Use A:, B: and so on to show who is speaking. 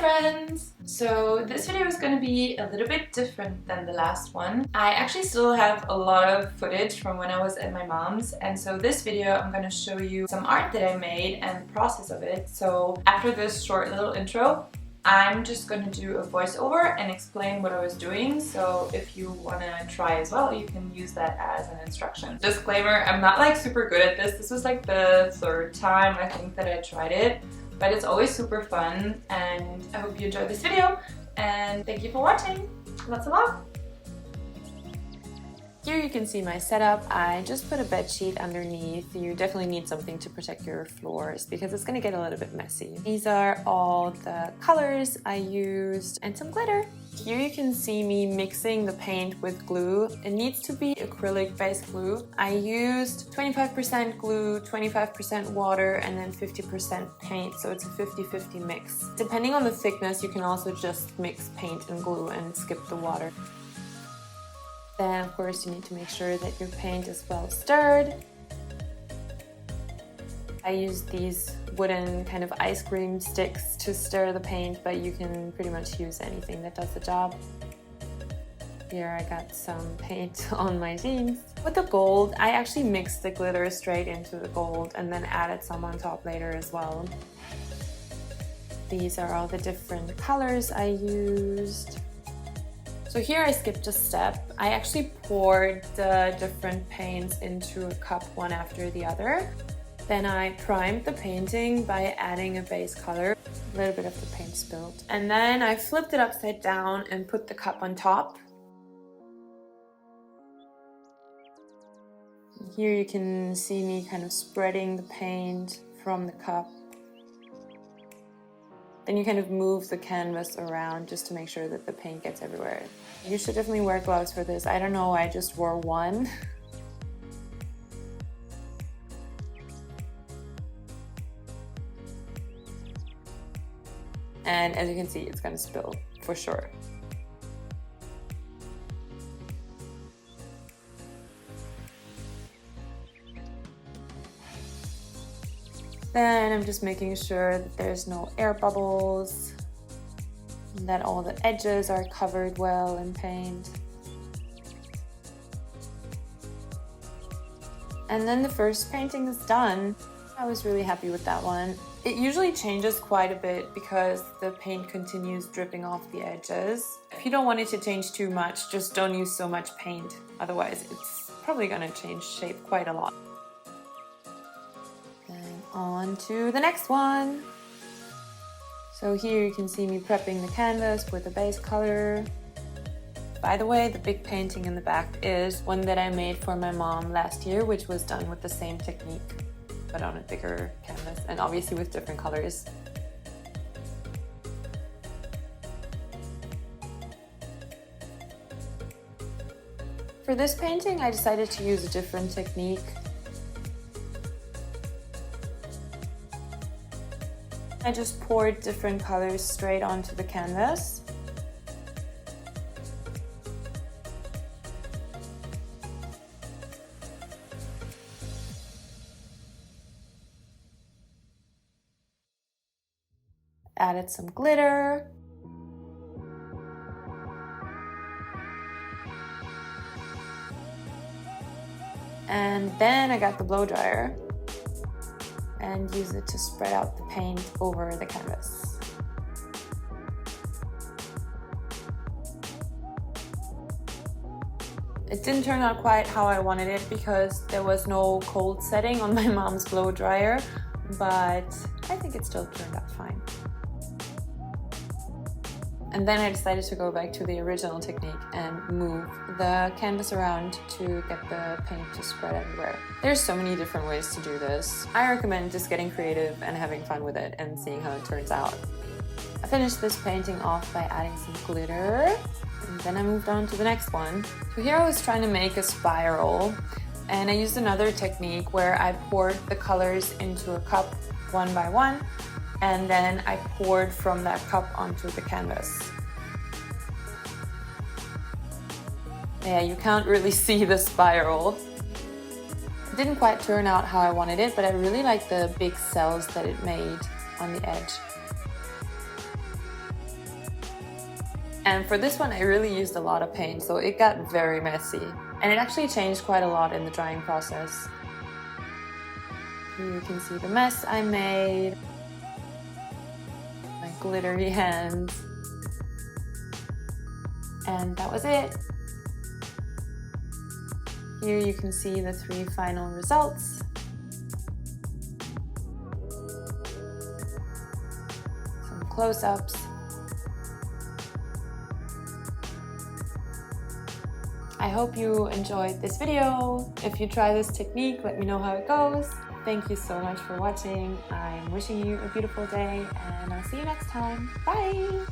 A: friends! So this video is going to be a little bit different than the last one. I actually still have a lot of footage from when I was at my mom's, and so this video I'm going to show you some art that I made and the process of it. So after this short little intro, I'm just going to do a voiceover and explain what I was doing, so if you want to try as well, you can use that as an instruction. Disclaimer, I'm not like super good at this. This was like the third time I think that I tried it, but it's always super fun, and I hope you enjoyed this video, and thank you for watching. Lots of love! Here you can see my setup. I just put a bed sheet underneath. You definitely need something to protect your floors because it's going to get a little bit messy. These are all the colors I used and some glitter. Here you can see me mixing the paint with glue. It needs to be acrylic based glue. I used 25% glue, 25% water, and then 50% paint, so it's a 50-50 mix. Depending on the thickness, you can also just mix paint and glue and skip the water. Then, of course, you need to make sure that your paint is well stirred. I used these wooden kind of ice cream sticks to stir the paint, but you can pretty much use anything that does the job. Here I got some paint on my jeans. With the gold, I actually mixed the glitter straight into the gold and then added some on top later as well. These are all the different colors I used. So here I skipped a step. I actually poured the different paints into a cup one after the other. Then I primed the painting by adding a base color. A little bit of the paint spilled. And then I flipped it upside down and put the cup on top. Here you can see me kind of spreading the paint from the cup. Then you kind of move the canvas around just to make sure that the paint gets everywhere. You should definitely wear gloves for this. I don't know, I just wore one. And as you can see, it's gonna spill for sure. Then I'm just making sure that there's no air bubbles, and that all the edges are covered well in paint. And then the first painting is done. I was really happy with that one. It usually changes quite a bit because the paint continues dripping off the edges. If you don't want it to change too much, just don't use so much paint. Otherwise, it's probably gonna change shape quite a lot. On to the next one. So here you can see me prepping the canvas with a base color. By the way, the big painting in the back is one that I made for my mom last year, which was done with the same technique, but on a bigger canvas and obviously with different colors. For this painting, I decided to use a different technique. I just poured different colors straight onto the canvas. Added some glitter. And then I got the blow dryer and use it to spread out the paint over the canvas. It didn't turn out quite how I wanted it because there was no cold setting on my mom's blow dryer, but I think it still turned out fine. And then I decided to go back to the original technique and move the canvas around to get the paint to spread everywhere. There's so many different ways to do this. I recommend just getting creative and having fun with it and seeing how it turns out. I finished this painting off by adding some glitter, and then I moved on to the next one. So here I was trying to make a spiral, and I used another technique where I poured the colors into a cup one by one, and then I poured from that cup onto the canvas. Yeah, you can't really see the spiral. It didn't quite turn out how I wanted it, but I really like the big cells that it made on the edge.
B: And for this one, I really used a lot of paint, so it got very messy. And it actually changed quite a lot in the drying process. Here you can see the mess I made. My glittery hands. And that was it. Here you can see the 3 final results. Some close-ups. I hope you enjoyed this video. If you try this technique, let me know how it goes. Thank you so much for watching. I'm wishing you a beautiful day, and I'll see you next time. Bye!